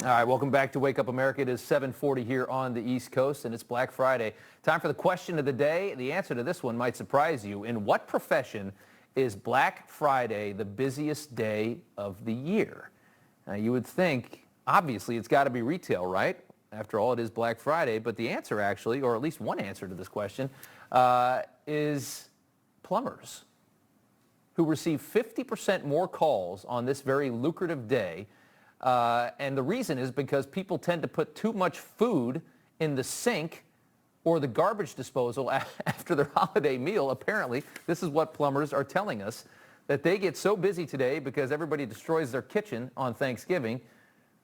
All right, welcome back to Wake Up America. It is 7:40 here on the East Coast, and it's Black Friday. Time for the question of the day. The answer to this one might surprise you. In what profession is Black Friday the busiest day of the year? Now, you would think, obviously, it's got to be retail, right? After all, it is Black Friday. But the answer, actually, or at least one answer to this question, is plumbers, who receive 50% more calls on this very lucrative day. And the reason is because people tend to put too much food in the sink or the garbage disposal after their holiday meal. Apparently, this is what plumbers are telling us, that they get so busy today because everybody destroys their kitchen on Thanksgiving,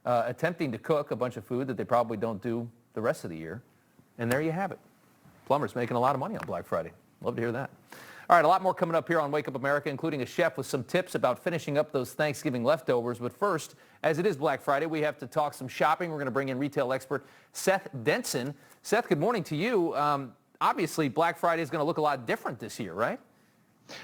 attempting to cook a bunch of food that they probably don't do the rest of the year. And there you have it. Plumbers making a lot of money on Black Friday. Love to hear that. All right, a lot more coming up here on Wake Up America, including a chef with some tips about finishing up those Thanksgiving leftovers. But first, as it is Black Friday, we have to talk some shopping. We're going to bring in retail expert Seth Denson. Seth, good morning to you. Obviously, Black Friday is going to look a lot different this year, right?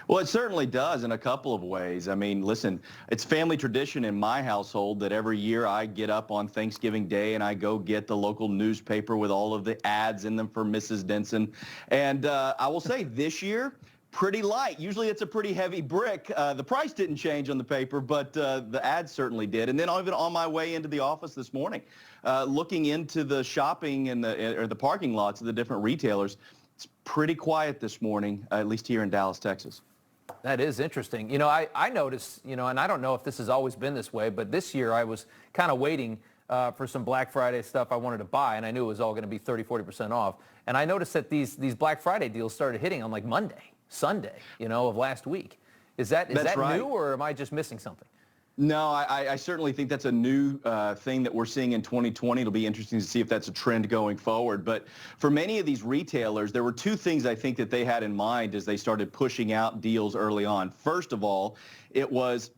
Well, it certainly does in a couple of ways. I mean, listen, it's family tradition in my household that every year I get up on Thanksgiving Day and I go get the local newspaper with all of the ads in them for Mrs. Denson. And I will say this year, pretty light. Usually it's a pretty heavy brick. The price didn't change on the paper, but the ads certainly did. And then even on my way into the office this morning, looking into the shopping and the parking lots of the different retailers, it's pretty quiet this morning, at least here in Dallas, Texas. That is interesting. You know, I noticed, and I don't know if this has always been this way, but this year I was kind of waiting for some Black Friday stuff I wanted to buy, and I knew it was all going to be 30-40% off. And I noticed that these Black Friday deals started hitting on like Sunday, of last week. Is that right. new, or am I just missing something? No, I certainly think that's a new thing that we're seeing in 2020. It'll be interesting to see if that's a trend going forward. But for many of these retailers, there were two things I think that they had in mind as they started pushing out deals early on. First of all, it was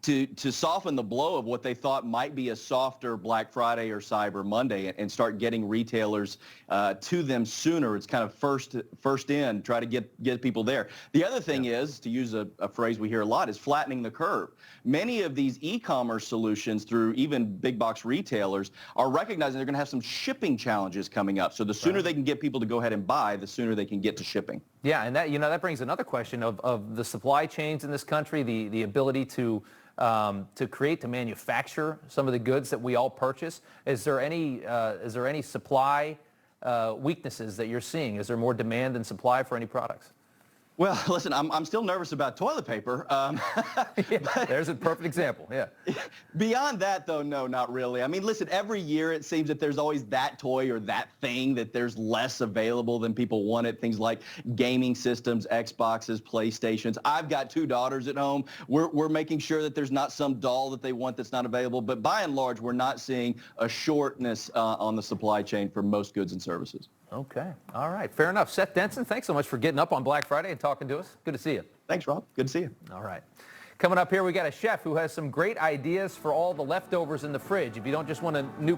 to soften the blow of what they thought might be a softer Black Friday or Cyber Monday and start getting retailers to them sooner. It's kind of first in, try to get people there. The other thing is, to use a phrase we hear a lot, is flattening the curve. Many of these e-commerce solutions through even big box retailers are recognizing they're going to have some shipping challenges coming up. So the sooner they can get people to go ahead and buy, the sooner they can get to shipping. Yeah, and that brings another question of the supply chains in this country, the ability to manufacture some of the goods that we all purchase. Is there any supply weaknesses that you're seeing? Is there more demand than supply for any products? Well, listen, I'm still nervous about toilet paper. Yeah, there's a perfect example, yeah. Beyond that, though, no, not really. I mean, listen, every year it seems that there's always that toy or that thing that there's less available than people want it. Things like gaming systems, Xboxes, PlayStations. I've got two daughters at home. We're making sure that there's not some doll that they want that's not available. But by and large, we're not seeing a shortness on the supply chain for most goods and services. Okay. All right. Fair enough. Seth Denson, thanks so much for getting up on Black Friday and talking to us. Good to see you. Thanks, Rob. Good to see you. All right. Coming up here, we got a chef who has some great ideas for all the leftovers in the fridge. If you don't just want a new